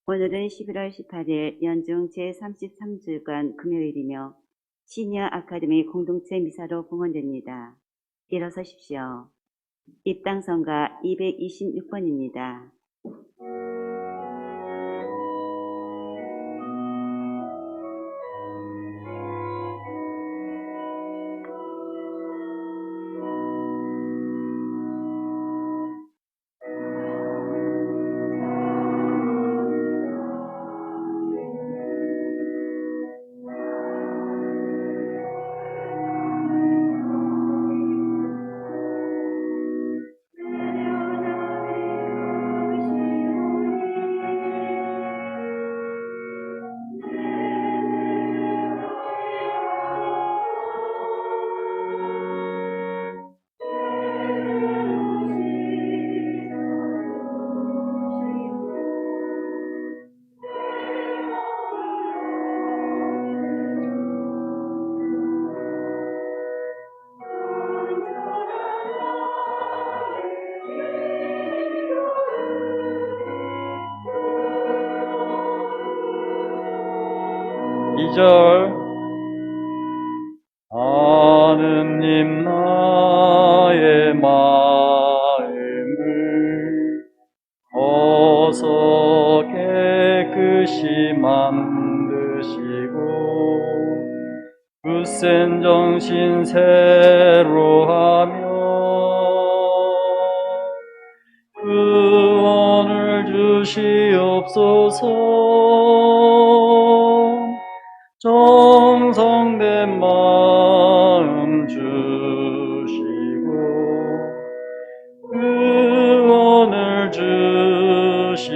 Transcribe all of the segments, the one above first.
오늘은 11월 18일 연중 제33주간 금요일이며 시니어 아카데미 공동체 미사로 봉헌됩니다. 일어서십시오. 입당선가 226번입니다. 이절 하느님 나의 마음을 어서 깨끗이 만드시고 굳센 정신 새로 하며 구원을 주시옵소서. 정성된 마음 주시고 구원을 주시옵소서.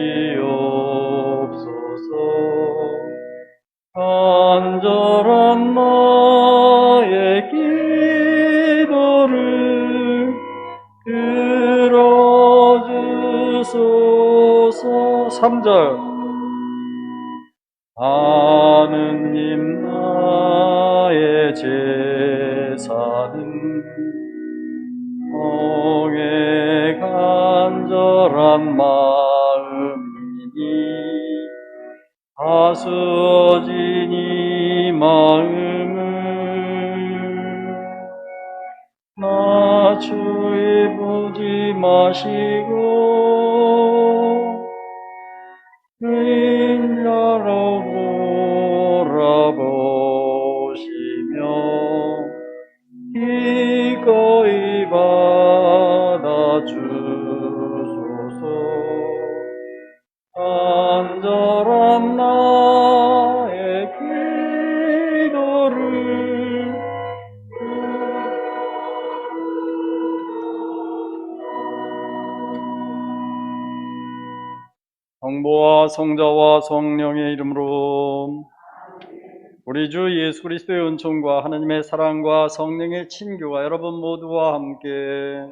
간절한 나의 기도를 들어주소서. 3절 하느님 나의 제사는ong의 간절한 마음이니 하수어진 이 마음을 낮추이 보지 마시고 그림자로 돌아보시며 기꺼이 받아주소서. 간절한 나의 기도를 성부와 성자와 성령의 이름으로 우리 주 예수 그리스도의 은총과 하나님의 사랑과 성령의 친교가 여러분 모두와 함께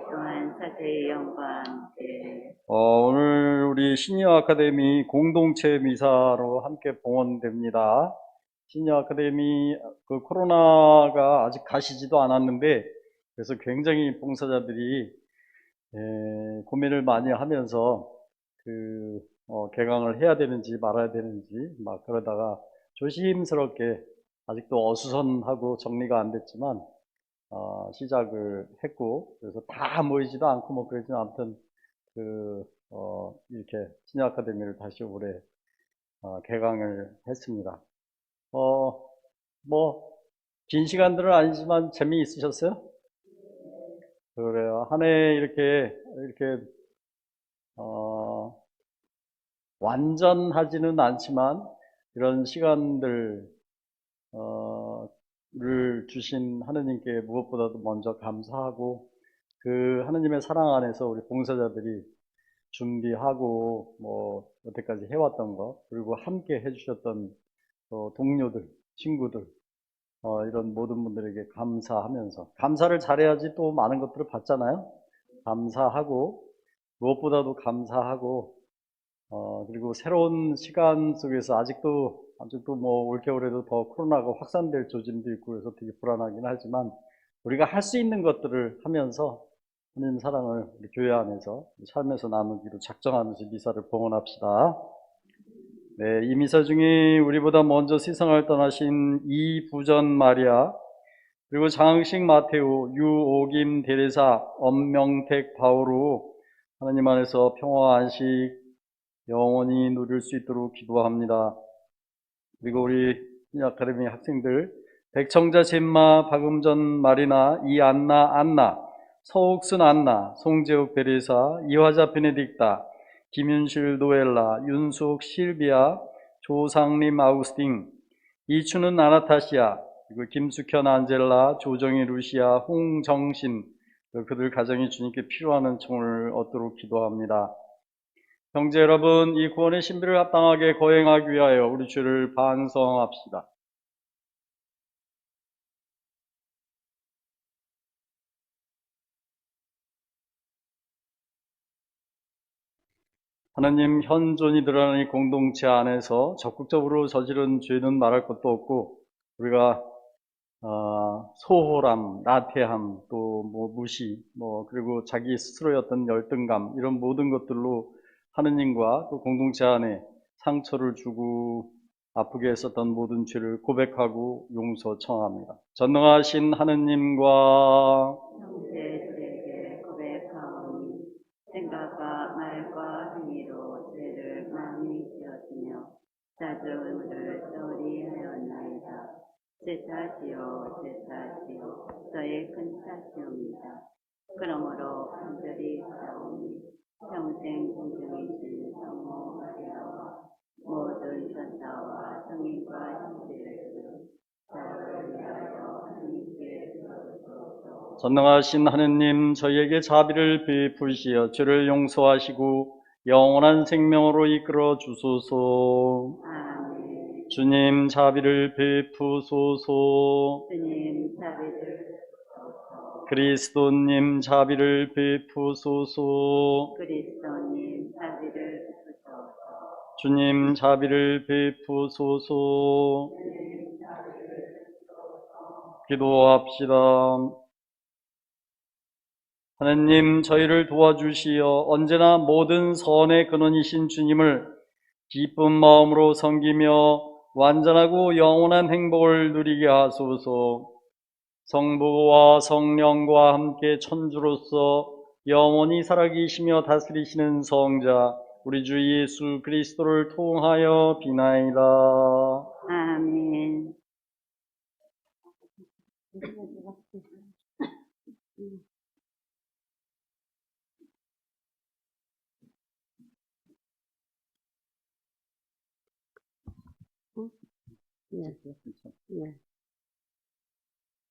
또한 사제의 영과 함께 오늘 우리 시니어 아카데미 공동체 미사로 함께 봉헌됩니다. 시니어 아카데미 코로나가 아직 가시지도 않았는데 그래서 굉장히 봉사자들이 고민을 많이 하면서 개강을 해야 되는지 말아야 되는지 막 그러다가 조심스럽게 아직도 어수선하고 정리가 안 됐지만 시작을 했고 그래서 다 모이지도 않고 뭐 그러지만 아무튼 이렇게 시니어 아카데미를 다시 올해 개강을 했습니다. 뭐 긴 시간들은 아니지만 재미있으셨어요? 그래요. 한 해 이렇게 완전하지는 않지만 이런 시간들 를 주신 하느님께 무엇보다도 먼저 감사하고 그 하느님의 사랑 안에서 우리 봉사자들이 준비하고 뭐 여태까지 해왔던 것 그리고 함께 해주셨던 동료들, 친구들 이런 모든 분들에게 감사하면서 감사를 잘해야지 또 많은 것들을 받잖아요. 감사하고 무엇보다도 감사하고 그리고 새로운 시간 속에서 아직도 뭐 올겨울에도 더 코로나가 확산될 조짐도 있고 그래서 되게 불안하긴 하지만 우리가 할 수 있는 것들을 하면서 하나님 사랑을 우리 교회 안에서 삶에서 나누기로 작정하면서 미사를 봉헌합시다. 네, 이 미사 중에 우리보다 먼저 세상을 떠나신 이부전 마리아, 그리고 장흥식 마테오, 유오김 대리사, 엄명택 바오로 하나님 안에서 평화 안식 영원히 누릴 수 있도록 기도합니다. 그리고 우리 아카데미 학생들 백청자 젬마, 박음전 마리나, 이안나 안나, 서옥순 안나, 송재욱 베리사, 이화자 베네딕타, 김윤실 노엘라, 윤숙 실비아, 조상림 아우스팅, 이춘은 아나타시아, 그리고 김숙현 안젤라, 조정희 루시아, 홍정신, 그들 가정이 주님께 필요한 은총을 얻도록 기도합니다. 형제 여러분, 이 구원의 신비를 합당하게 거행하기 위하여 우리 주를 반성합시다. 하나님, 현존이 드러나는 이 공동체 안에서 적극적으로 저지른 죄는 말할 것도 없고, 우리가 소홀함, 나태함, 또 뭐 무시, 그리고 자기 스스로의 어떤 열등감, 이런 모든 것들로 하느님과 또 공동체 안에 상처를 주고 아프게 했었던 모든 죄를 고백하고 용서 청합니다. 전능하신 하느님과 형제들에게 고백하오니 생각과 말과 행위로 죄를 많이 지었으며 자주를 처리하였나이다. 제 탓이요 제 탓이요 저의 큰 탓이옵니다. 그러므로 간절히 구하오니 평생 공정이신 성모 마리아와 모든 천사와 성인과 형제들을 저를 위하여 하나님께 기도하소서. 전능하신 하느님, 저희에게 자비를 베푸시어 죄를 용서하시고 영원한 생명으로 이끌어 주소서. 아멘. 주님, 자비를 베푸소서. 주님 자비를 베푸소서. 그리스도님, 자비를 베푸소서. 그리스도님 자비를 베푸소서. 주님, 자비를 베푸소서. 기도합시다. 하느님, 저희를 도와주시어 언제나 모든 선의 근원이신 주님을 기쁜 마음으로 섬기며 완전하고 영원한 행복을 누리게 하소서. 성부와 성령과 함께 천주로서 영원히 살아계시며 다스리시는 성자 우리 주 예수 그리스도를 통하여 비나이다. 아멘. 예.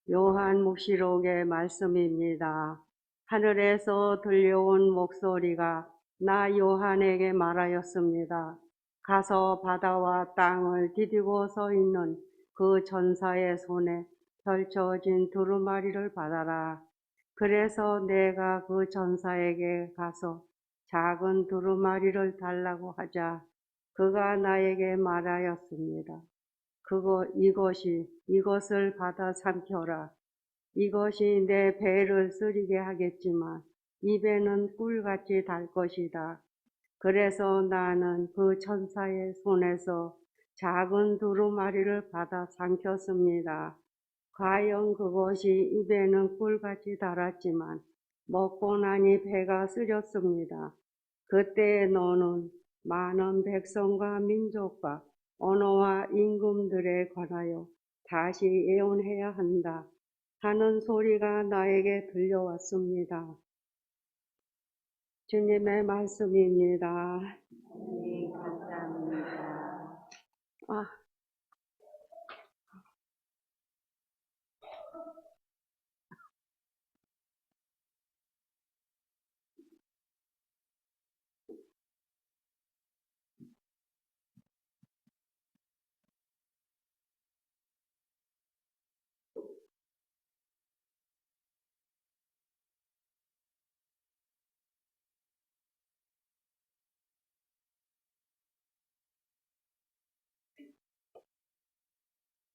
요한 묵시록의 말씀입니다. 하늘에서 들려온 목소리가 나 요한에게 말하였습니다. 가서 바다와 땅을 디디고 서 있는 그 전사의 손에 펼쳐진 두루마리를 받아라. 그래서 내가 그 전사에게 가서 작은 두루마리를 달라고 하자 그가 나에게 말하였습니다. 이것을 받아 삼켜라. 이것이 내 배를 쓰리게 하겠지만 입에는 꿀같이 달 것이다. 그래서 나는 그 천사의 손에서 작은 두루마리를 받아 삼켰습니다. 과연 그것이 입에는 꿀같이 달았지만 먹고 나니 배가 쓰렸습니다. 그때 너는 많은 백성과 민족과 언어와 임금들에 관하여 다시 예언해야 한다 하는 소리가 나에게 들려왔습니다. 주님의 말씀입니다. 주님 감사합니다.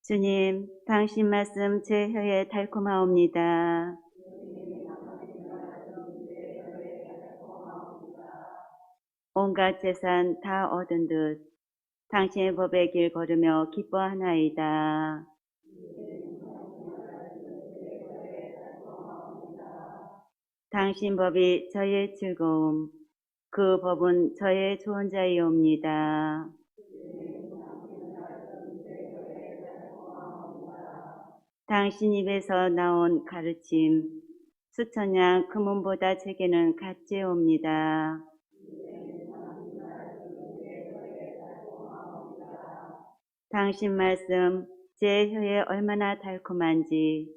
주님, 당신 말씀 제 혀에 달콤하옵니다. 온갖 재산 다 얻은 듯 당신의 법의 길 걸으며 기뻐하나이다. 당신 법이 저의 즐거움, 그 법은 저의 좋은 자이옵니다. 당신 입에서 나온 가르침, 수천냥 금은보다 제게는 같지옵니다. 당신 말씀 제 혀에 얼마나 달콤한지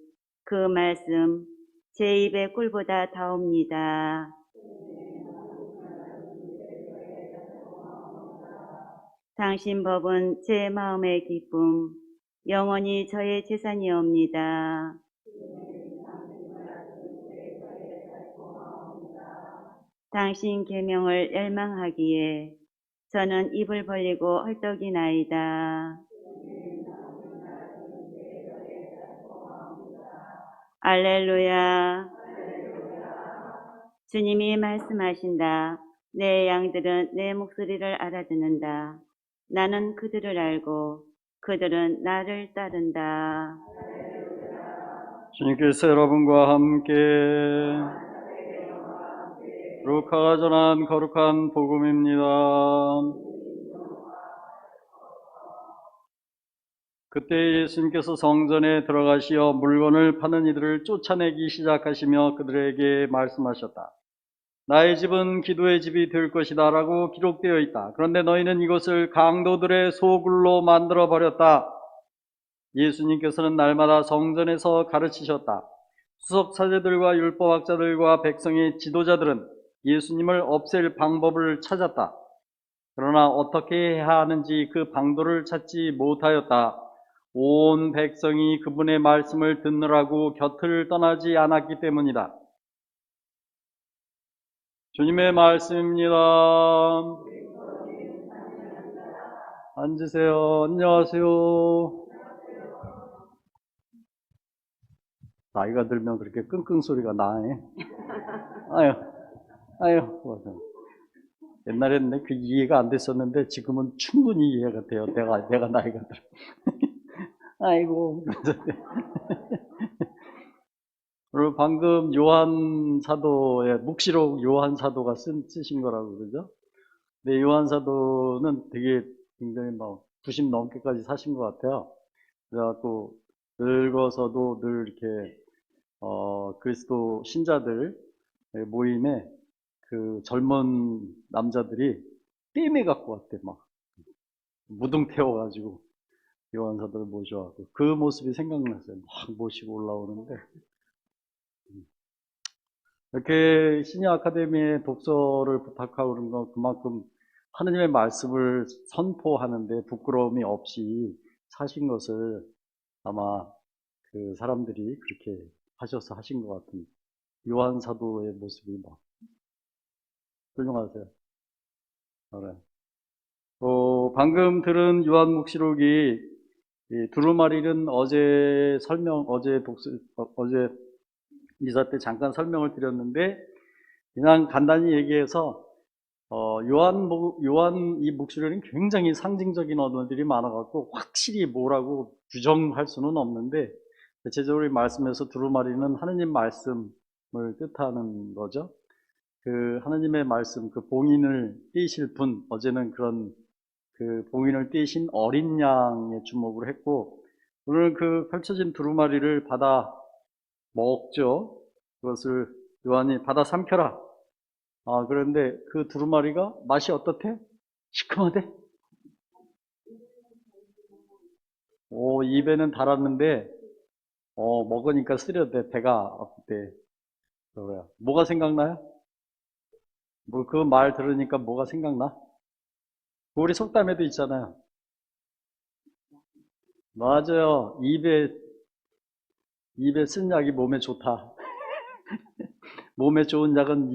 그 말씀 제 입에 꿀보다 다옵니다. 당신 법은 제 마음의 기쁨, 영원히 저의 재산이옵니다. 당신 계명을 열망하기에 저는 입을 벌리고 헐떡이나이다. 알렐루야. 주님이 말씀하신다. 내 양들은 내 목소리를 알아듣는다. 나는 그들을 알고 그들은 나를 따른다. 주님께서 여러분과 함께 루카가 전한 거룩한 복음입니다. 그때 예수님께서 성전에 들어가시어 물건을 파는 이들을 쫓아내기 시작하시며 그들에게 말씀하셨다. 나의 집은 기도의 집이 될 것이다 라고 기록되어 있다. 그런데 너희는 이것을 강도들의 소굴로 만들어 버렸다. 예수님께서는 날마다 성전에서 가르치셨다. 수석사제들과 율법학자들과 백성의 지도자들은 예수님을 없앨 방법을 찾았다. 그러나 어떻게 해야 하는지 그 방도를 찾지 못하였다. 온 백성이 그분의 말씀을 듣느라고 곁을 떠나지 않았기 때문이다. 주님의 말씀입니다. 앉으세요. 안녕하세요. 나이가 들면 그렇게 끙끙 소리가 나네. 아유. 옛날에는 그 이해가 안 됐었는데 지금은 충분히 이해가 돼요. 내가 나이가 들어. 아이고. 그리고 방금 요한 사도의 묵시록 요한 사도가 쓰신 거라고 그러죠. 근데 요한 사도는 되게 굉장히 막 90 넘게까지 사신 것 같아요. 그래갖고 늙어서도 늘 이렇게 그리스도 신자들 모임에 그 젊은 남자들이 땜에 갖고 왔대. 막 무등 태워가지고 요한 사도를 모셔갖고 그 모습이 생각났어요. 막 모시고 올라오는데 이렇게 시니어 아카데미에 독서를 부탁하고 그런 건 그만큼 하느님의 말씀을 선포하는데 부끄러움이 없이 사신 것을 아마 그 사람들이 그렇게 하셔서 하신 것 같은 요한 사도의 모습이 막 훌륭하세요. 그래. 방금 들은 요한묵시록이 두루마리는 어제 미사 때 잠깐 설명을 드렸는데 그냥 간단히 얘기해서 요한 이 묵시록은 굉장히 상징적인 언어들이 많아갖고 확실히 뭐라고 규정할 수는 없는데 대체적으로 이 말씀에서 두루마리는 하느님 말씀을 뜻하는 거죠. 그 하느님의 말씀, 그 봉인을 띄실 분, 어제는 그런 그 봉인을 띄신 어린 양에 주목을 했고 오늘 그 펼쳐진 두루마리를 받아 먹죠. 그것을 요한이 받아 삼켜라. 그런데 그 두루마리가 맛이 어떻대? 시큼하대? 입에는 달았는데 먹으니까 쓰려대. 배가 아플 때. 그거야. 뭐가 생각나요? 뭐 그 말 들으니까 뭐가 생각나? 우리 속담에도 있잖아요. 맞아요. 입에 쓴 약이 몸에 좋다. 몸에 좋은 약은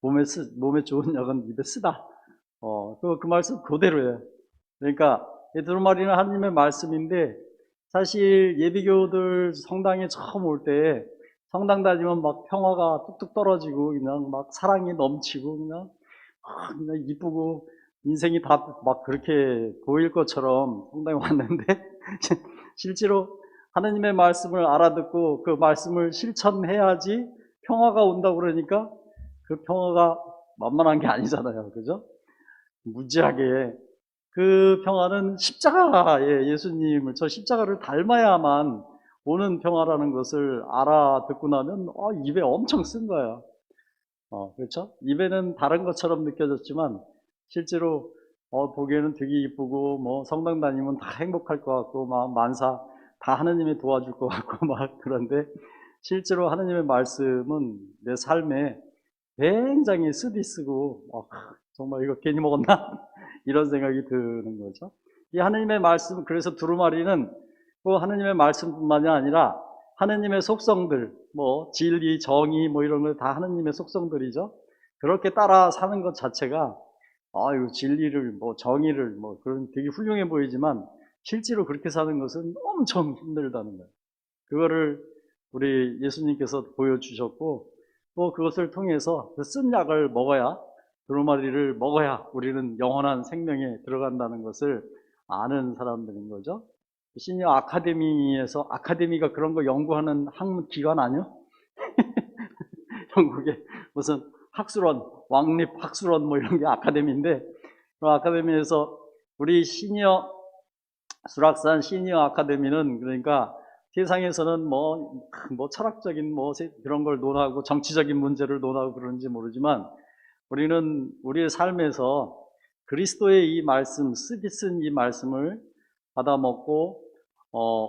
몸에 좋은 약은 입에 쓰다. 그 말씀 그대로예요. 그러니까 이 두루마리는 하나님의 말씀인데 사실 예비교우들 성당에 처음 올 때 성당 다니면 막 평화가 뚝뚝 떨어지고 그냥 막 사랑이 넘치고 그냥 이쁘고 인생이 다 막 그렇게 보일 것처럼 성당에 왔는데 실제로 하나님의 말씀을 알아듣고 그 말씀을 실천해야지 평화가 온다고 그러니까 그 평화가 만만한 게 아니잖아요. 그죠? 무지하게 그 평화는 십자가에 예수님을 저 십자가를 닮아야만 오는 평화라는 것을 알아듣고 나면 입에 엄청 쓴 거야. 그렇죠? 입에는 다른 것처럼 느껴졌지만 실제로 보기에는 되게 이쁘고 뭐 성당 다니면 다 행복할 것 같고 막 만사 다 하나님이 도와줄 것 같고 막 그런데 실제로 하나님의 말씀은 내 삶에 굉장히 쓰디쓰고 정말 이거 괜히 먹었나? 이런 생각이 드는 거죠. 이 하나님의 말씀, 그래서 두루마리는 또 하나님의 말씀뿐만이 아니라 하나님의 속성들, 뭐 진리, 정의 뭐 이런 걸 다 하나님의 속성들이죠. 그렇게 따라 사는 것 자체가 이거 진리를 뭐 정의를 뭐 그런 되게 훌륭해 보이지만 실제로 그렇게 사는 것은 엄청 힘들다는 거예요. 그거를 우리 예수님께서 보여주셨고 또 그것을 통해서 그 쓴 약을 먹어야 두루마리를 먹어야 우리는 영원한 생명에 들어간다는 것을 아는 사람들인 거죠. 시니어 아카데미에서 아카데미가 그런 거 연구하는 학문 기관 아니요? 영국에 무슨 학술원, 왕립 학술원 뭐 이런 게 아카데미인데 그 아카데미에서 우리 시니어 수락산 시니어 아카데미는 그러니까 세상에서는 뭐 철학적인 뭐 그런 걸 논하고 정치적인 문제를 논하고 그런지 모르지만 우리는 우리의 삶에서 그리스도의 이 말씀, 쓰디쓴 이 말씀을 받아먹고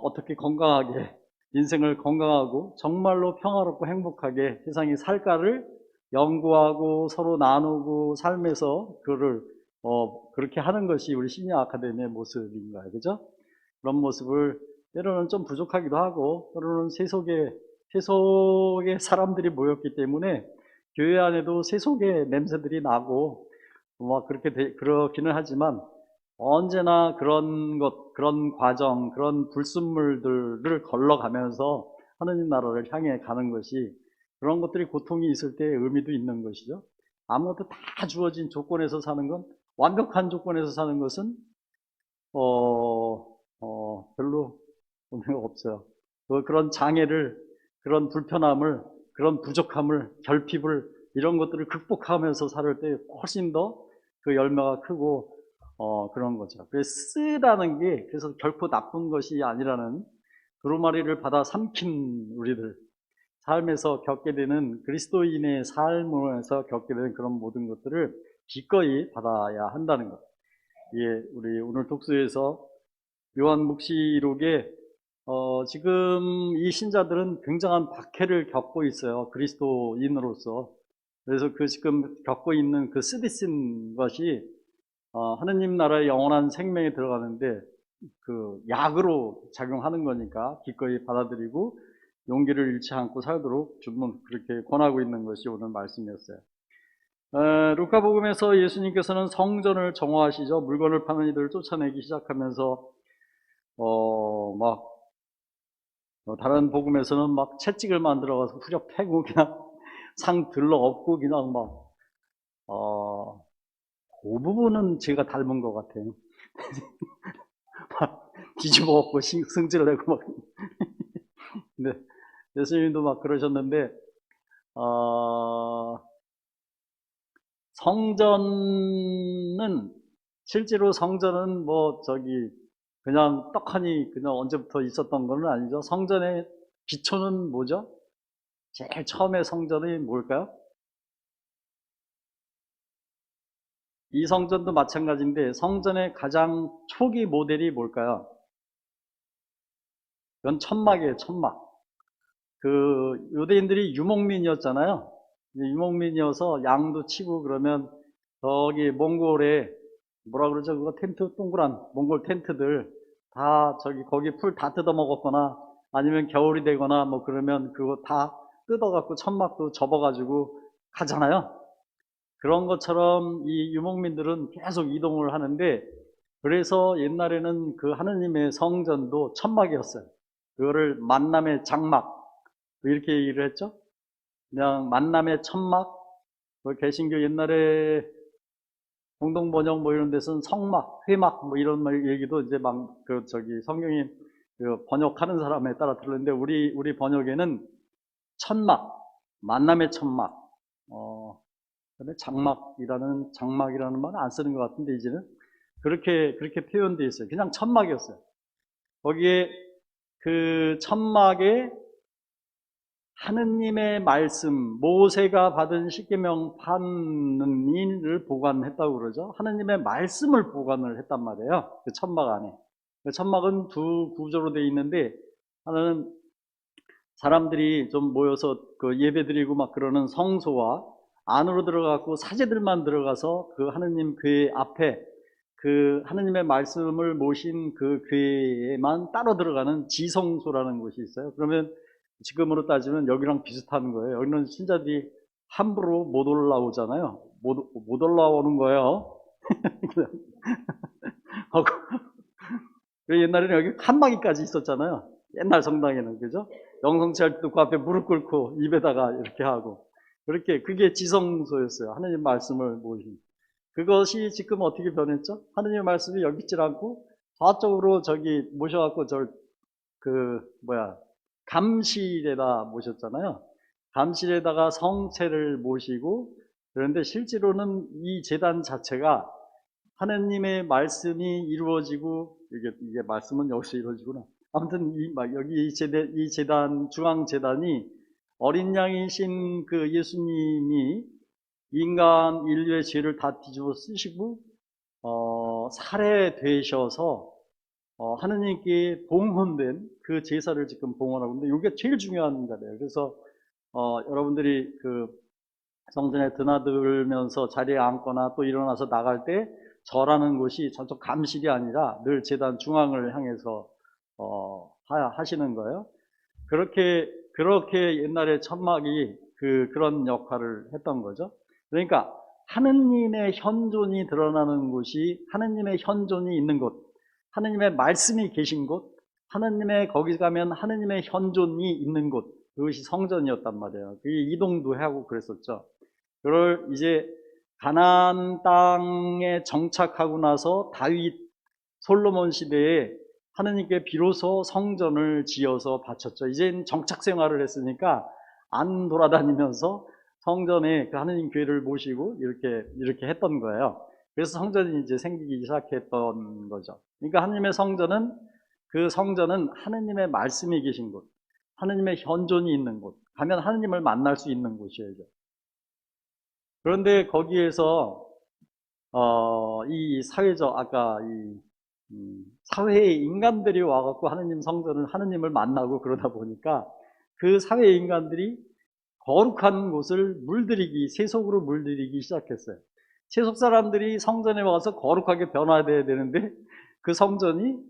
어떻게 건강하게 인생을 건강하고 정말로 평화롭고 행복하게 세상이 살까를 연구하고 서로 나누고 삶에서 그거를 그렇게 하는 것이 우리 시니어 아카데미의 모습인 거예요. 그죠? 그런 모습을 때로는 좀 부족하기도 하고 때로는 세속의 사람들이 모였기 때문에 교회 안에도 세속의 냄새들이 나고 뭐 그렇기는 하지만 언제나 그런 과정, 그런 불순물들을 걸러가면서 하느님 나라를 향해 가는 것이 그런 것들이 고통이 있을 때 의미도 있는 것이죠. 아무것도 다 주어진 조건에서 사는 건 완벽한 조건에서 사는 것은 별로 의미가 없어요. 그런 장애를, 그런 불편함을, 그런 부족함을, 결핍을 이런 것들을 극복하면서 살 때 훨씬 더 그 열매가 크고 그런 거죠. 그래서 쓰다는 게 그래서 결코 나쁜 것이 아니라는 두루마리를 받아 삼킨 우리들 삶에서 겪게 되는 그리스도인의 삶에서 겪게 되는 그런 모든 것들을 기꺼이 받아야 한다는 것. 예, 우리 오늘 독서에서 요한 묵시록에 지금 이 신자들은 굉장한 박해를 겪고 있어요. 그리스도인으로서. 그래서 그 지금 겪고 있는 그 쓰디쓴 것이 하느님 나라의 영원한 생명에 들어가는데 그 약으로 작용하는 거니까 기꺼이 받아들이고 용기를 잃지 않고 살도록 주문 그렇게 권하고 있는 것이 오늘 말씀이었어요. 루카복음에서 예수님께서는 성전을 정화하시죠. 물건을 파는 이들을 쫓아내기 시작하면서 다른 복음에서는 막 채찍을 만들어가서 후려 패고 그냥 상 들러 엎고 그냥 그 부분은 제가 닮은 것 같아요. 막 뒤집어 엎고 승질 내고 막. 근데 예수님도 막 그러셨는데, 실제로 성전은 그냥 떡하니 그냥 언제부터 있었던 건 아니죠. 성전의 기초는 뭐죠? 제일 처음에 성전이 뭘까요? 이 성전도 마찬가지인데 성전의 가장 초기 모델이 뭘까요? 이건 천막이에요, 천막. 그 유대인들이 유목민이었잖아요. 유목민이어서 양도 치고 그러면 저기 몽골에 뭐라 그러죠? 그거 텐트 동그란 몽골 텐트들 다 거기 풀 다 뜯어 먹었거나 아니면 겨울이 되거나 뭐 그러면 그거 다 뜯어갖고 천막도 접어가지고 가잖아요. 그런 것처럼 이 유목민들은 계속 이동을 하는데 그래서 옛날에는 그 하느님의 성전도 천막이었어요. 그거를 만남의 장막 이렇게 얘기를 했죠. 그냥 만남의 천막. 그 개신교 옛날에 공동 번역 뭐 이런 데서는 성막, 회막 뭐 이런 말 얘기도 이제 막 성경이 번역하는 사람에 따라 틀렸는데 우리 번역에는 천막, 만남의 천막, 그다음에 장막이라는 말은 안 쓰는 것 같은데 이제는 그렇게 표현되어 있어요. 그냥 천막이었어요. 거기에 그 천막에 하느님의 말씀, 모세가 받은 십계명 판을 보관했다고 그러죠. 하느님의 말씀을 보관을 했단 말이에요. 그 천막 안에. 그 천막은 두 구조로 되어 있는데, 하나는 사람들이 좀 모여서 그 예배드리고 막 그러는 성소와 안으로 들어가고 사제들만 들어가서 그 하느님 궤 앞에 그 하느님의 말씀을 모신 그 궤에만 따로 들어가는 지성소라는 곳이 있어요. 그러면 지금으로 따지면 여기랑 비슷한 거예요. 여기는 신자들이 함부로 못 올라오잖아요. 못 올라오는 거예요. 옛날에는 여기 칸막이까지 있었잖아요. 옛날 성당에는, 그죠? 영성치 할 때도 그 앞에 무릎 꿇고 입에다가 이렇게 하고. 그게 지성소였어요. 하느님 말씀을 모신. 그것이 지금 어떻게 변했죠? 하느님의 말씀이 여기 있질 않고 저쪽으로 저기 모셔갖고 감실에다 모셨잖아요. 감실에다가 성체를 모시고, 그런데 실제로는 이 제단 자체가 하느님의 말씀이 이루어지고, 이게 말씀은 여기서 이루어지구나. 아무튼 여기 이 제단, 중앙 제단이 어린 양이신 그 예수님이 인간 인류의 죄를 다 뒤집어 쓰시고 살해되셔서 하느님께 봉헌된 그 제사를 지금 봉헌하고 있는데, 이게 제일 중요한 거예요. 그래서 여러분들이 그 성전에 드나들면서 자리에 앉거나 또 일어나서 나갈 때 절하는 곳이 저쪽 감실이 아니라 늘 제단 중앙을 향해서 하시는 거예요. 그렇게 옛날에 천막이 그런 역할을 했던 거죠. 그러니까 하느님의 현존이 드러나는 곳이, 하느님의 현존이 있는 곳, 하느님의 말씀이 계신 곳, 거기 가면 하느님의 현존이 있는 곳, 그것이 성전이었단 말이에요. 그게 이동도 하고 그랬었죠. 그걸 이제 가나안 땅에 정착하고 나서 다윗, 솔로몬 시대에 하느님께 비로소 성전을 지어서 바쳤죠. 이젠 정착 생활을 했으니까 안 돌아다니면서 성전에 그 하느님 교회를 모시고 이렇게 했던 거예요. 그래서 성전이 이제 생기기 시작했던 거죠. 그러니까 하느님의 성전은 하느님의 말씀이 계신 곳, 하느님의 현존이 있는 곳, 가면 하느님을 만날 수 있는 곳이에요. 그런데 거기에서 이 사회적, 아까 사회의 인간들이 와갖고 하느님 성전을, 하느님을 만나고 그러다 보니까 그 사회의 인간들이 거룩한 곳을 세속으로 물들이기 시작했어요. 세속 사람들이 성전에 와서 거룩하게 변화돼야 되는데, 그 성전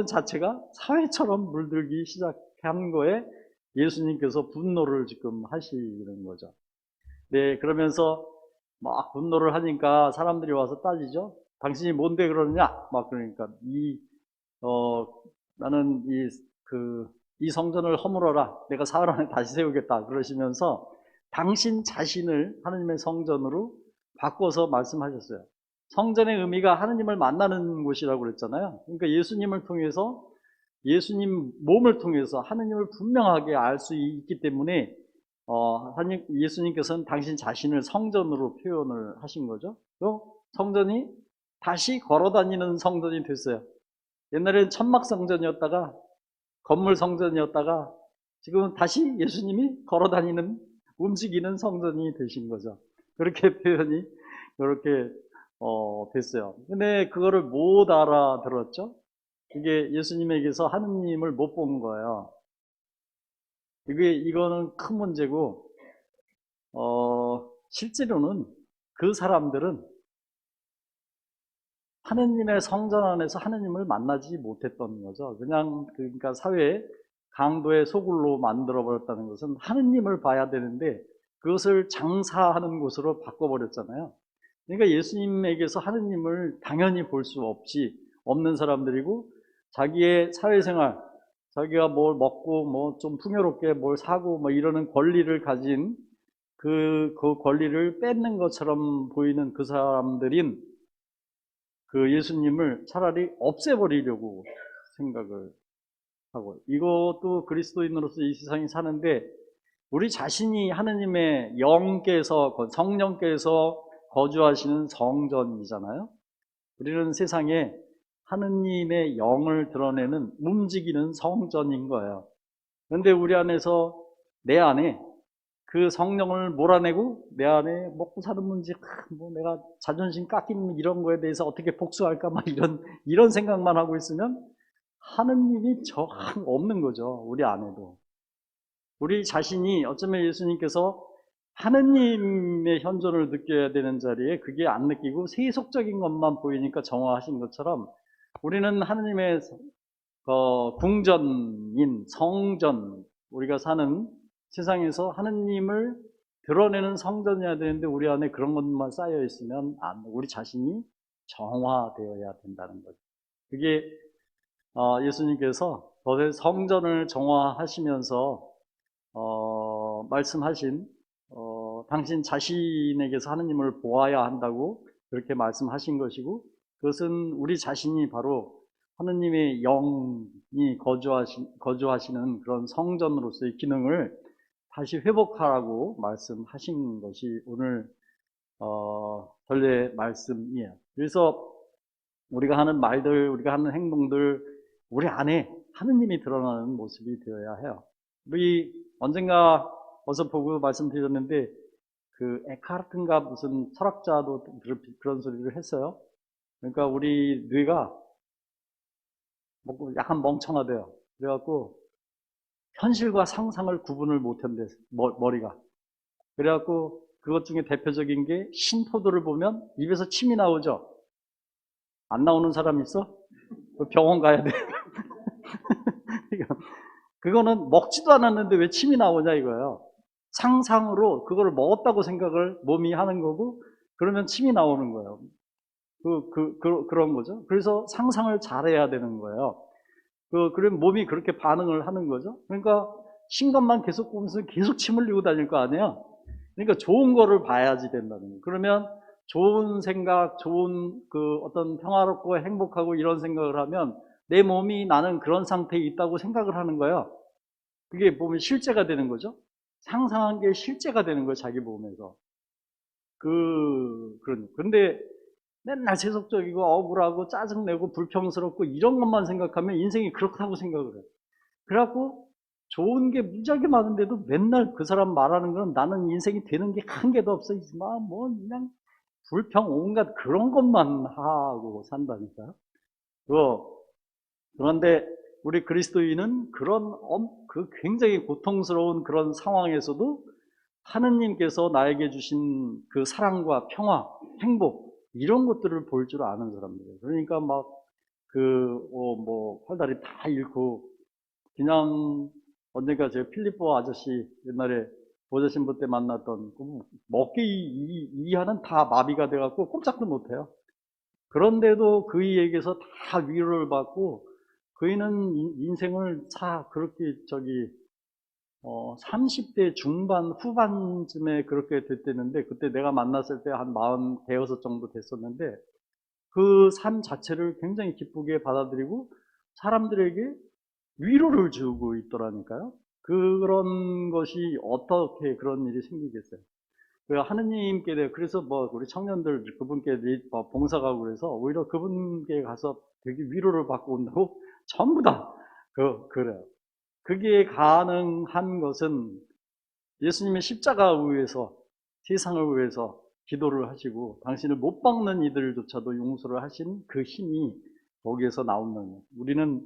자체가 사회처럼 물들기 시작한 거에 예수님께서 분노를 지금 하시는 거죠. 네, 그러면서 막 분노를 하니까 사람들이 와서 따지죠. 당신이 뭔데 그러느냐? 막 그러니까 나는 이 성전을 허물어라. 내가 사흘 안에 다시 세우겠다. 그러시면서 당신 자신을 하느님의 성전으로 바꿔서 말씀하셨어요. 성전의 의미가 하느님을 만나는 곳이라고 그랬잖아요. 그러니까 예수님을 통해서, 예수님 몸을 통해서 하느님을 분명하게 알 수 있기 때문에 예수님께서는 당신 자신을 성전으로 표현을 하신 거죠. 또 성전이 다시 걸어다니는 성전이 됐어요. 옛날에는 천막 성전이었다가 건물 성전이었다가 지금은 다시 예수님이 걸어다니는, 움직이는 성전이 되신 거죠. 그렇게 표현이 그렇게 됐어요. 근데 그거를 못 알아들었죠. 이게 예수님에게서 하느님을 못 본 거예요. 이거는 큰 문제고, 실제로는 그 사람들은 하느님의 성전 안에서 하느님을 만나지 못했던 거죠. 그러니까 사회에 강도의 소굴로 만들어버렸다는 것은 하느님을 봐야 되는데 그것을 장사하는 곳으로 바꿔버렸잖아요. 그러니까 예수님에게서 하느님을 당연히 볼 수 없는 사람들이고, 자기의 사회생활, 자기가 뭘 먹고 뭐 좀 풍요롭게 뭘 사고 뭐 이러는 권리를 가진 그 권리를 뺏는 것처럼 보이는 그 사람들인 그 예수님을 차라리 없애버리려고 생각을 하고, 이것도 그리스도인으로서 이 세상에 사는데 우리 자신이 하느님의 영께서, 성령께서 거주하시는 성전이잖아요. 우리는 세상에 하느님의 영을 드러내는 움직이는 성전인 거예요. 그런데 우리 안에서, 내 안에 그 성령을 몰아내고 내 안에 먹고 사는 문제, 뭐 내가 자존심 깎이는 이런 거에 대해서 어떻게 복수할까 막 이런 생각만 하고 있으면 하느님이 정 없는 거죠. 우리 안에도. 우리 자신이 어쩌면 예수님께서 하느님의 현존을 느껴야 되는 자리에 그게 안 느끼고 세속적인 것만 보이니까 정화하신 것처럼 우리는 하느님의 궁전인 성전, 우리가 사는 세상에서 하느님을 드러내는 성전이어야 되는데 우리 안에 그런 것만 쌓여 있으면 우리 자신이 정화되어야 된다는 거죠. 그게 예수님께서 성전을 정화하시면서 말씀하신 당신 자신에게서 하느님을 보아야 한다고 그렇게 말씀하신 것이고, 그것은 우리 자신이 바로 하느님의 영이 거주하시는 그런 성전으로서의 기능을 다시 회복하라고 말씀하신 것이 오늘 전례 말씀이에요. 그래서 우리가 하는 말들, 우리가 하는 행동들, 우리 안에 하느님이 드러나는 모습이 되어야 해요. 우리 언젠가 어서 보고 말씀드렸는데, 그 에카르트인가 무슨 철학자도 그런 소리를 했어요. 그러니까 우리 뇌가 약간 멍청하대요. 그래갖고 현실과 상상을 구분을 못한대, 머리가. 그래갖고 그것 중에 대표적인 게, 신포도를 보면 입에서 침이 나오죠. 안 나오는 사람 있어? 병원 가야 돼. 그거는 먹지도 않았는데 왜 침이 나오냐 이거예요. 상상으로 그걸 먹었다고 생각을 몸이 하는 거고, 그러면 침이 나오는 거예요. 그런 거죠. 그래서 상상을 잘해야 되는 거예요. 그러면 몸이 그렇게 반응을 하는 거죠. 그러니까 신것만 계속 보면서 계속 침 흘리고 다닐 거 아니에요. 그러니까 좋은 거를 봐야지 된다는 거예요. 그러면 좋은 생각, 좋은 어떤 평화롭고 행복하고 이런 생각을 하면 내 몸이 나는 그런 상태에 있다고 생각을 하는 거예요. 그게 보면 실제가 되는 거죠. 상상한 게 실제가 되는 거예요, 자기 몸에서. 그런데 맨날 세속적이고 억울하고 짜증내고 불평스럽고 이런 것만 생각하면 인생이 그렇다고 생각을 해요. 그래갖고 좋은 게 무지하게 많은데도 맨날 그 사람 말하는 건 나는 인생이 되는 게 한 개도 없어. 뭐 그냥 불평 온갖 그런 것만 하고 산다니까요. 그런데 우리 그리스도인은 그 굉장히 고통스러운 그런 상황에서도 하느님께서 나에게 주신 그 사랑과 평화, 행복, 이런 것들을 볼 줄 아는 사람들이에요. 그러니까 막 팔다리 다 잃고 그냥 언젠가 제가 필리포 아저씨 옛날에 보좌신부 때 만났던 먹기 이하는 다 마비가 돼갖고 꼼짝도 못해요. 그런데도 그이에게서 다 위로를 받고 그이는 인생을 그렇게 30대 중반 후반쯤에 그렇게 됐대는데, 그때 내가 만났을 때 한 40 정도 됐었는데 그 삶 자체를 굉장히 기쁘게 받아들이고 사람들에게 위로를 주고 있더라니까요. 그런 것이 어떻게 그런 일이 생기겠어요. 하느님께, 그래서 우리 청년들 그분께 봉사 가고 그래서 오히려 그분께 가서 되게 위로를 받고 온다고 전부 다 그래요. 그게 가능한 것은 예수님의 십자가 위에서, 세상을 위해서 기도를 하시고 당신을 못 박는 이들조차도 용서를 하신 그 힘이 거기에서 나오는 거예요. 우리는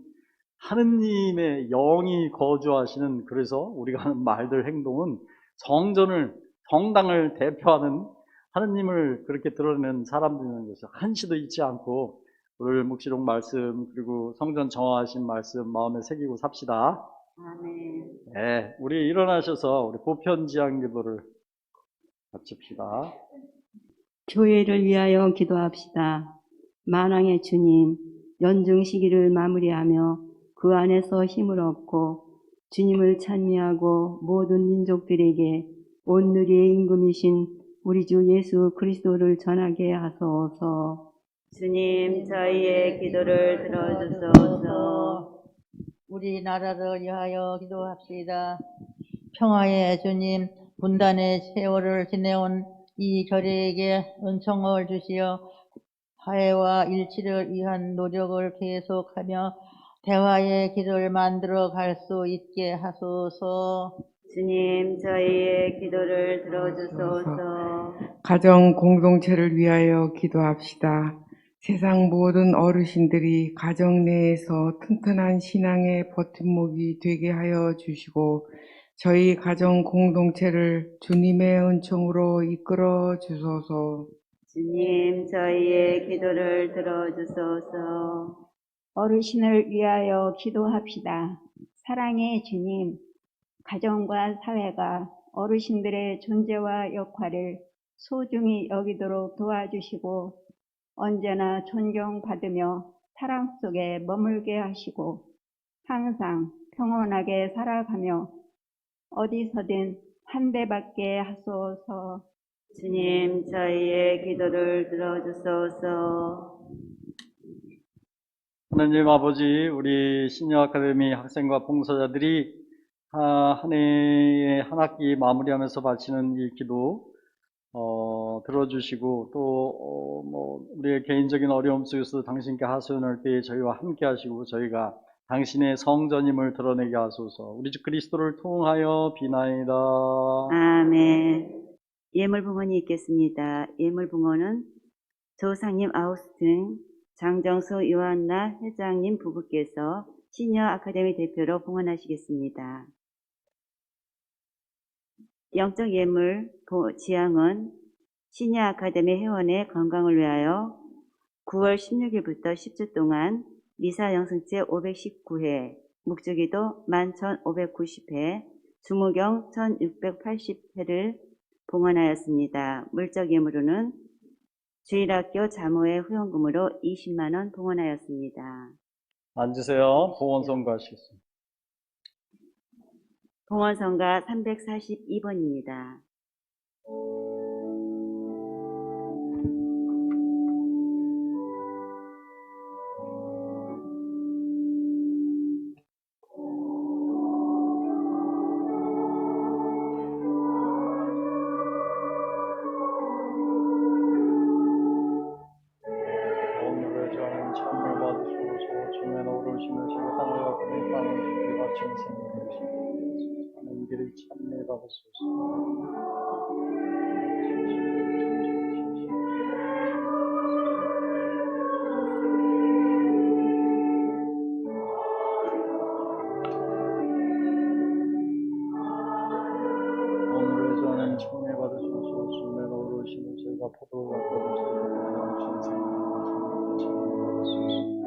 하느님의 영이 거주하시는, 그래서 우리가 하는 말들, 행동은 성당을 대표하는 하느님을 그렇게 드러내는 사람들이라는 것을 한시도 잊지 않고 오늘 묵시록 말씀, 그리고 성전 정화하신 말씀 마음에 새기고 삽시다. 아멘. 네, 우리 일어나셔서 우리 보편지향 기도를 마칩시다. 교회를 위하여 기도합시다. 만왕의 주님, 연중 시기를 마무리하며 그 안에서 힘을 얻고 주님을 찬미하고 모든 민족들에게 온누리의 임금이신 우리 주 예수 그리스도를 전하게 하소서. 주님, 저희의 기도를 들어주소서. 우리나라를 위하여 기도합시다. 평화의 주님, 분단의 세월을 지내온 이 교회에게 은총을 주시어 화해와 일치를 위한 노력을 계속하며 대화의 길을 만들어 갈 수 있게 하소서. 주님, 저희의 기도를 들어주소서. 가정 공동체를 위하여 기도합시다. 세상 모든 어르신들이 가정 내에서 튼튼한 신앙의 버팀목이 되게 하여 주시고 저희 가정 공동체를 주님의 은총으로 이끌어 주소서. 주님, 저희의 기도를 들어주소서. 어르신을 위하여 기도합시다. 사랑의 주님, 가정과 사회가 어르신들의 존재와 역할을 소중히 여기도록 도와주시고 언제나 존경받으며 사랑 속에 머물게 하시고 항상 평온하게 살아가며 어디서든 한 대받게 하소서. 주님, 저희의 기도를 들어주소서. 하나님 아버지, 우리 시니어 아카데미 학생과 봉사자들이 한 해의 한 학기 마무리하면서 바치는 이 기도 들어주시고 또 우리의 개인적인 어려움 속에서 당신께 하소연할 때에 저희와 함께 하시고 저희가 당신의 성전임을 드러내게 하소서. 우리 주 그리스도를 통하여 비나이다. 아멘. 예물붕언이 있겠습니다. 예물붕언은 조상님 아우스틴, 장정수 요한나 회장님 부부께서 시니어 아카데미 대표로 봉헌하시겠습니다. 영적 예물 지향은 시니어 아카데미 회원의 건강을 위하여 9월 16일부터 10주 동안 미사 영성제 519회, 묵주기도 11,590회, 주무경 1,680회를 봉헌하였습니다. 물적 예물로는 주일학교 자모회 후원금으로 20만 원 봉헌하였습니다. 앉으세요. 봉헌성가 하시겠습니다. 봉헌성가 342번입니다. 오늘의 저는 천을 받으시고 주면 오르시는 제가 하늘과 그의 땅을 주께 바치는 생명이시고 하는 길을 참내 받으소서. 오늘의 저는 천을 받으시고 주면 오르시는 제가 포도와 그릇을 바치는 생명이시고 참내 받으소서.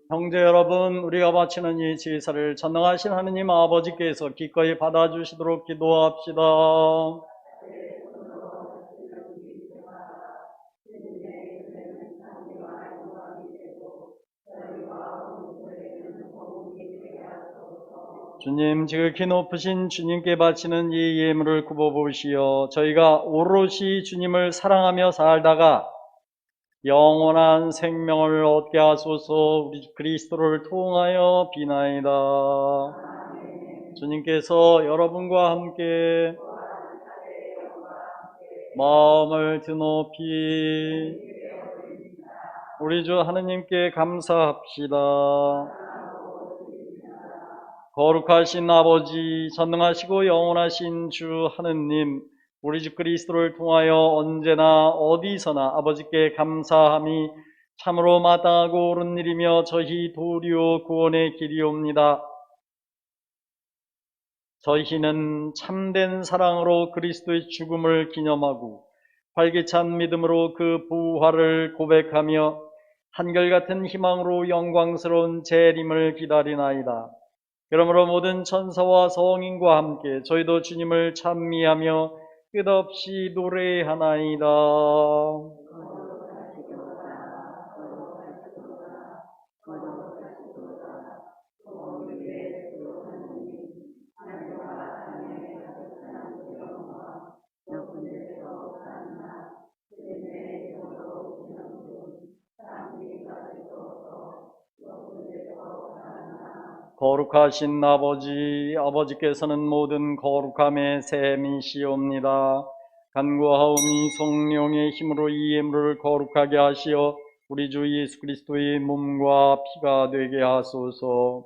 형제 여러분, 우리가 바치는 이 제사를 전능하신 하느님 아버지께서 기꺼이 받아주시도록 기도합시다. 주님, 지극히 높으신 주님께 바치는 이 예물을 굽어보시어 저희가 오롯이 주님을 사랑하며 살다가 영원한 생명을 얻게 하소서. 우리 그리스도를 통하여 비나이다. 주님께서 여러분과 함께 마음을 드높이 우리 주 하느님께 감사합시다. 거룩하신 아버지, 전능하시고 영원하신 주 하느님, 우리 주 그리스도를 통하여 언제나 어디서나 아버지께 감사함이 참으로 마땅하고 옳은 일이며 저희 도리오 구원의 길이옵니다. 저희는 참된 사랑으로 그리스도의 죽음을 기념하고 활기찬 믿음으로 그 부활을 고백하며 한결같은 희망으로 영광스러운 재림을 기다리나이다. 그러므로 모든 천사와 성인과 함께 저희도 주님을 찬미하며 끝없이 노래하나이다. 거룩하신 아버지께서는 모든 거룩함의 셈이시옵니다. 간구하오니 성령의 힘으로 이 예물을 거룩하게 하시어 우리 주 예수 그리스도의 몸과 피가 되게 하소서.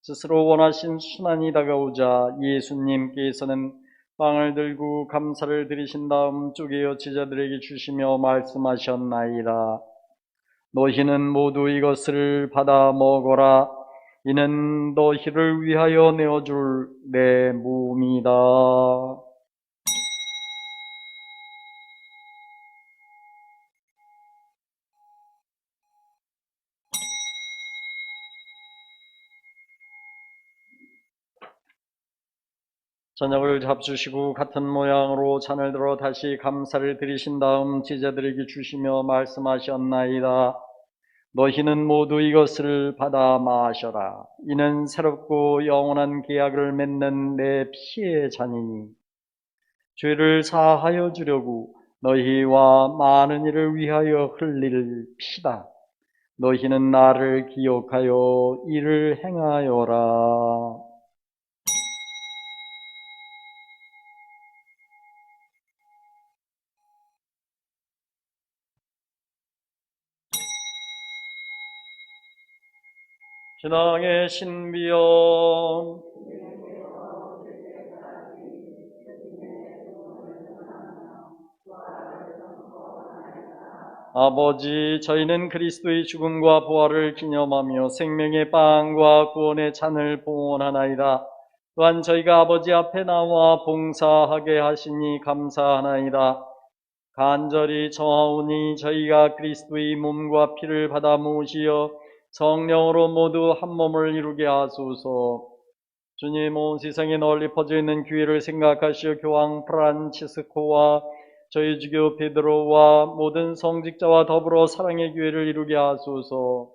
스스로 원하신 순환이 다가오자 예수님께서는 빵을 들고 감사를 드리신 다음 쪼개어 제자들에게 주시며 말씀하셨나이다. 너희는 모두 이것을 받아 먹어라. 이는 너희를 위하여 내어줄 내 몸이다. 저녁을 잡수시고 같은 모양으로 잔을 들어 다시 감사를 드리신 다음 제자들에게 주시며 말씀하셨나이다. 너희는 모두 이것을 받아 마셔라. 이는 새롭고 영원한 계약을 맺는 내 피의 잔이니 죄를 사하여 주려고 너희와 많은 이를 위하여 흘릴 피다. 너희는 나를 기억하여 이를 행하여라. 신앙의 신비여, 아버지, 저희는 그리스도의 죽음과 부활을 기념하며 생명의 빵과 구원의 잔을 봉헌하나이다. 또한 저희가 아버지 앞에 나와 봉사하게 하시니 감사하나이다. 간절히 청하오니 저희가 그리스도의 몸과 피를 받아 모시어 성령으로 모두 한 몸을 이루게 하소서. 주님, 온 세상에 널리 퍼져 있는 교회를 생각하시어 교황 프란치스코와 저희 주교 베드로와 모든 성직자와 더불어 사랑의 교회를 이루게 하소서.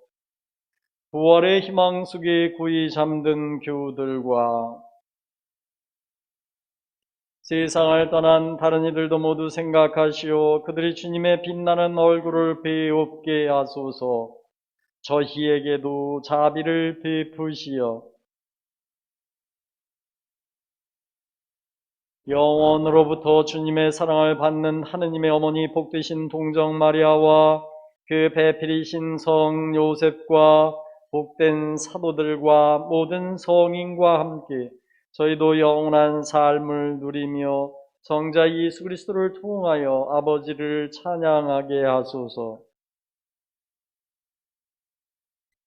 부활의 희망 속에 고이 잠든 교우들과 세상을 떠난 다른 이들도 모두 생각하시어 그들이 주님의 빛나는 얼굴을 배웁게 하소서. 저희에게도 자비를 베푸시어 영원으로부터 주님의 사랑을 받는 하느님의 어머니 복되신 동정 마리아와 그 배필이신 성 요셉과 복된 사도들과 모든 성인과 함께 저희도 영원한 삶을 누리며 성자 예수 그리스도를 통하여 아버지를 찬양하게 하소서.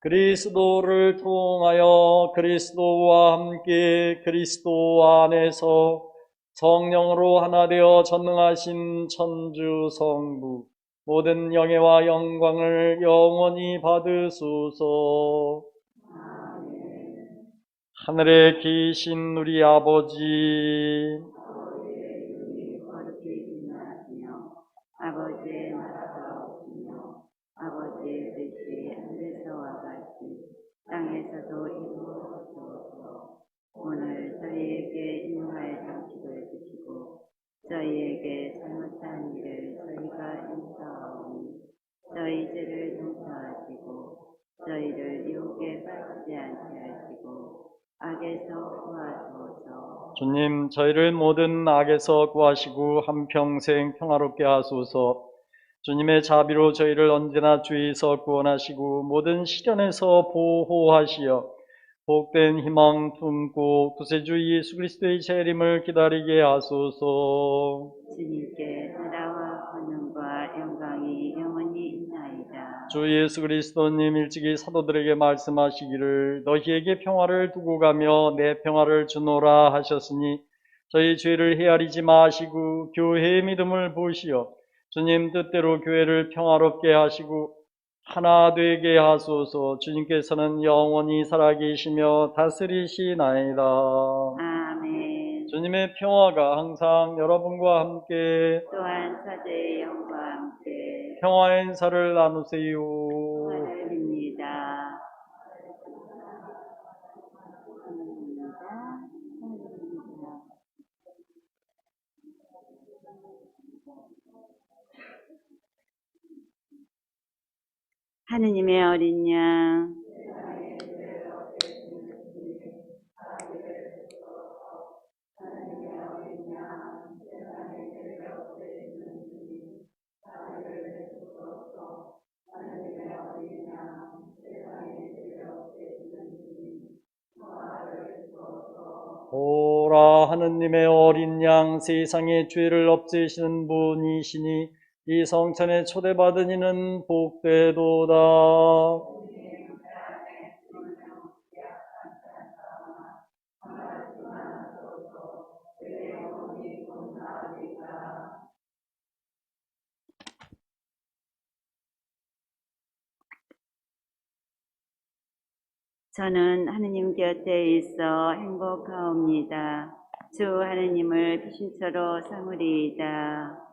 그리스도를 통하여 그리스도와 함께 그리스도 안에서 성령으로 하나 되어 전능하신 천주 성부 모든 영예와 영광을 영원히 받으소서. 하늘에 계신 우리 아버지, 거룩히 빛나시며 아버지의 나라가 오시며 아버지의 뜻이 하늘에서와 같이 땅에서도 이루어지소서. 오늘 저희에게 인마의 상식을 주시고 저희에게 잘못한 일을 저희가 인사하오니 저희 죄를 용서하시고 저희를 유혹에 빠지지 않게 하시고 악에서 구하소서. 주님, 저희를 모든 악에서 구하시고 한평생 평화롭게 하소서. 주님의 자비로 저희를 언제나 죄에서 구원하시고 모든 시련에서 보호하시어 복된 희망 품고 구세주 예수 그리스도의 재림을 기다리게 하소서. 주님께 나라와 권능과 영광이 영원히 있나이다. 주 예수 그리스도님 일찍이 사도들에게 말씀하시기를 너희에게 평화를 두고 가며 내 평화를 주노라 하셨으니 저희 죄를 헤아리지 마시고 교회의 믿음을 보시어 주님 뜻대로 교회를 평화롭게 하시고 하나 되게 하소서. 주님께서는 영원히 살아계시며 다스리시나이다. 아멘. 주님의 평화가 항상 여러분과 함께 또한 사제의 영과 함께 평화의 인사를 나누세요. 평화를 빕니다. 하느님의 어린 양, 보라 하느님의 어린 양 세상의 죄를 없애시는 분이시니 이 성천에 초대받은 이는 복되도다. 저는 하느님 곁에 있어 행복하옵니다. 주 하느님을 피신처로 삼으리이다.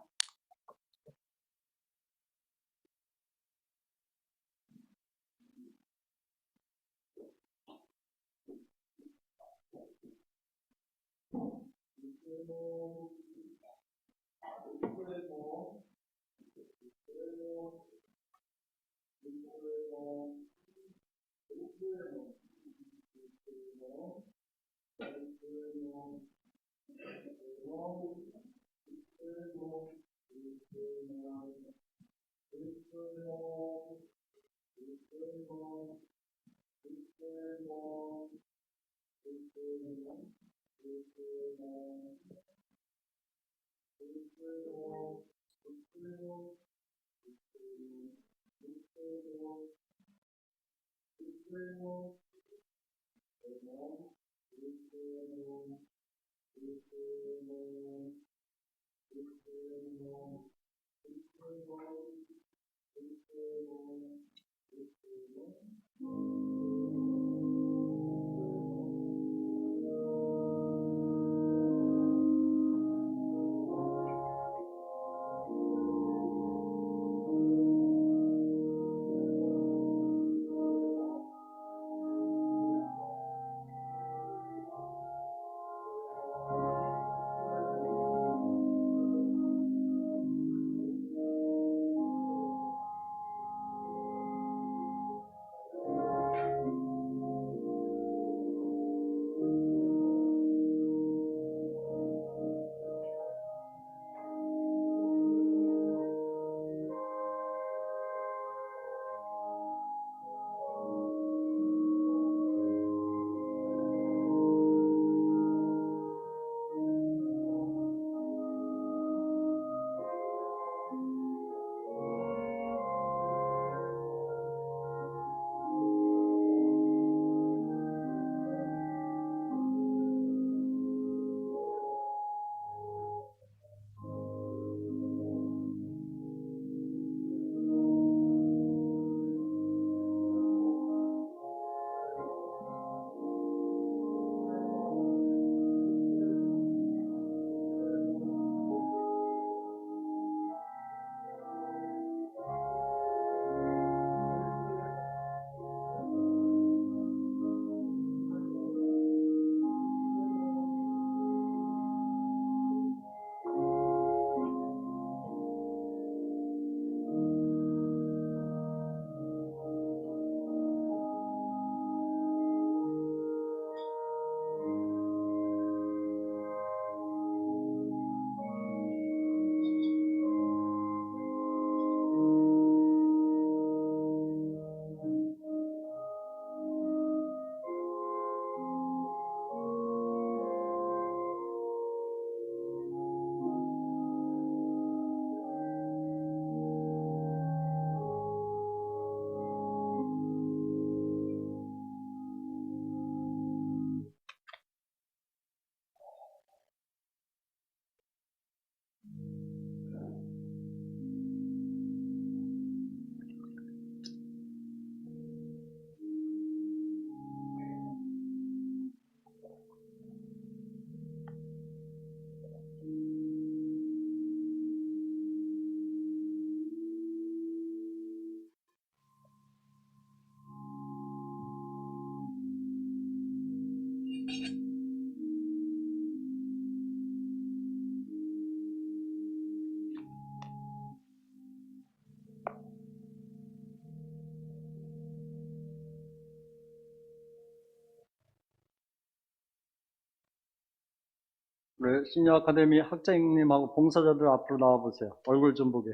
우리 시니어 아카데미 학장님하고 봉사자들 앞으로 나와보세요. 얼굴 좀 보게.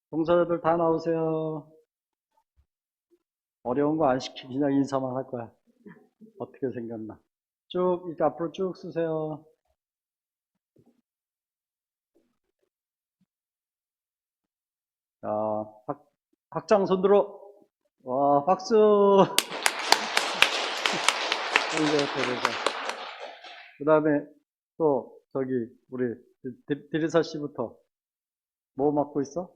봉사자들 다 나오세요. 어려운 거 안 시키고 그냥 인사만 할 거야. 어떻게 생겼나. 쭉 이렇게 앞으로 쭉 쓰세요. 자, 학장 손 들어. 와, 박수. 그 다음에 또 저기 우리 디리사 씨부터 뭐 맡고 있어?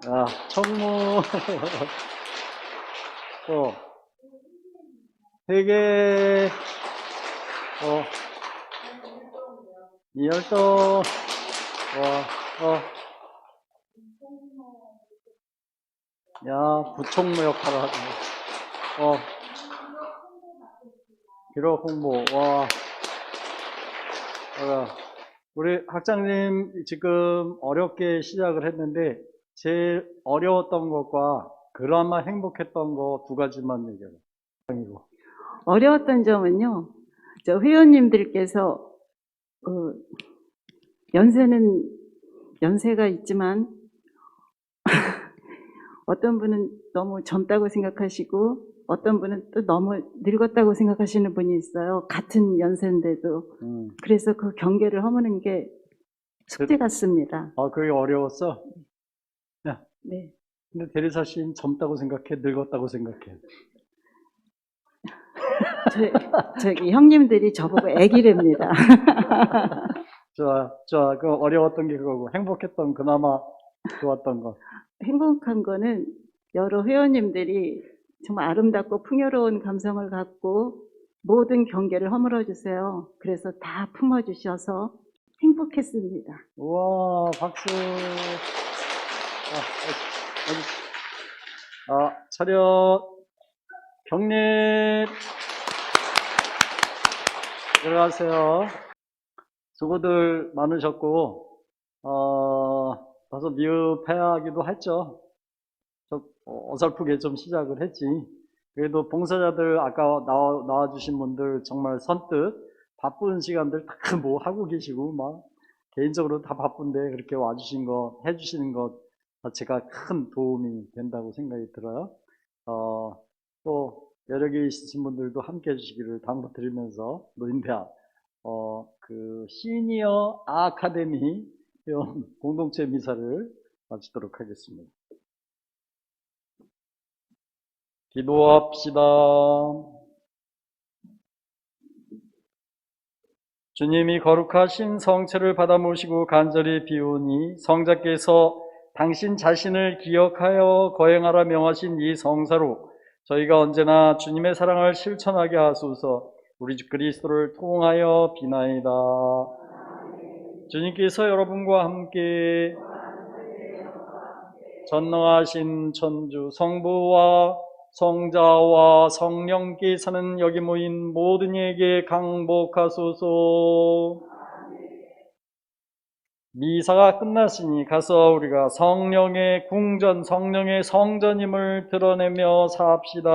아, 청무. 또 회계. 이열도. 야, 부총무 역할을 하네. 기록 홍보. 와. 우리 학장님 지금 어렵게 시작을 했는데 제일 어려웠던 것과 그나마 행복했던 거 두 가지만 얘기해요. 어려웠던 점은요, 저 회원님들께서 연세가 있지만 어떤 분은 너무 젊다고 생각하시고 어떤 분은 또 너무 늙었다고 생각하시는 분이 있어요. 같은 연세인데도. 그래서 그 경계를 허무는 게 숙제 같습니다. 그게 어려웠어? 야, 네. 근데 대리사 씨는 젊다고 생각해? 늙었다고 생각해? 저기 형님들이 저보고 애기랍니다. 좋아. 그 어려웠던 게 그거고 행복했던 그나마 좋았던 거. 행복한 거는 여러 회원님들이 정말 아름답고 풍요로운 감성을 갖고 모든 경계를 허물어 주세요. 그래서 다 품어주셔서 행복했습니다. 우와, 박수. 차렷. 경례. 들어가세요. 수고들 많으셨고, 다소 미흡해하기도 했죠. 어설프게 좀 시작을 했지. 그래도 봉사자들 아까 나와주신 분들 정말 선뜻 바쁜 시간들 다 뭐 하고 계시고 막 개인적으로 다 바쁜데 그렇게 와주신 거 해주시는 것 자체가 큰 도움이 된다고 생각이 들어요. 또 여력이 있으신 분들도 함께 해주시기를 당부드리면서 노인대학 그 시니어 아카데미 회원 공동체 미사를 마치도록 하겠습니다. 기도합시다. 주님이 거룩하신 성체를 받아 모시고 간절히 비우니 성자께서 당신 자신을 기억하여 거행하라 명하신 이 성사로 저희가 언제나 주님의 사랑을 실천하게 하소서. 우리 주 그리스도를 통하여 비나이다. 주님께서 여러분과 함께 전능하신 천주 성부와 성자와 성령께서는 여기 모인 모든 이에게 강복하소서. 미사가 끝났으니 가서 우리가 성령의 궁전, 성령의 성전임을 드러내며 삽시다.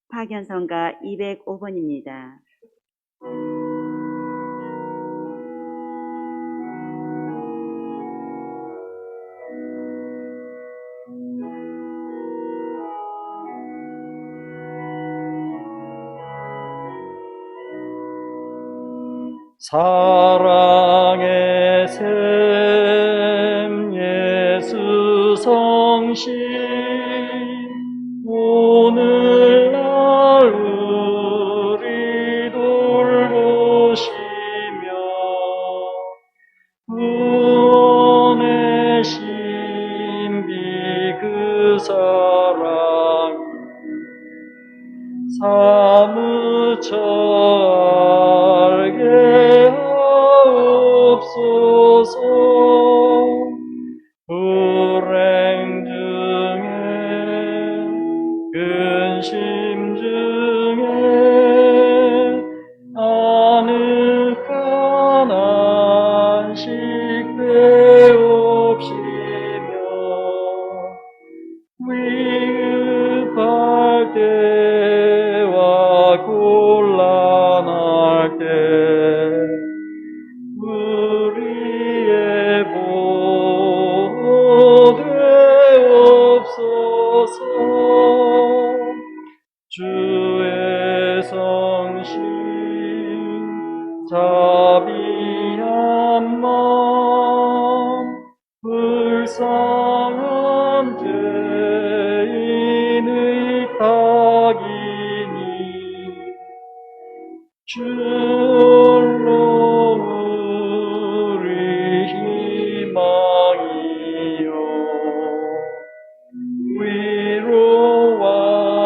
파견성가 205번입니다. 사랑의 샘 예수 성신 오늘날 우리 돌보시며 구원의 신비 그 사랑 사무쳐 알게 하옵소서. 불행 중에 근심 중에 아늑한 안식 되옵시며 위급할 때 줄로 우리 희망이요 위로와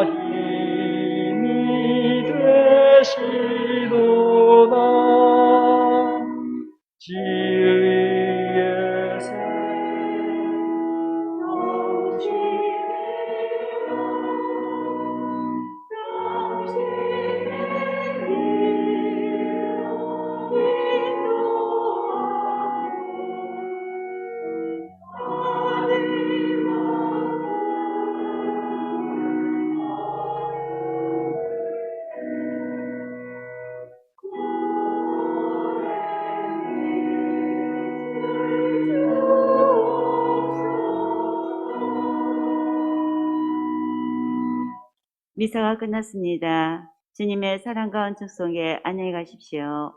힘이 되시도다 진리의 새 미사가 끝났습니다. 주님의 사랑과 은총 속에 안녕히 가십시오.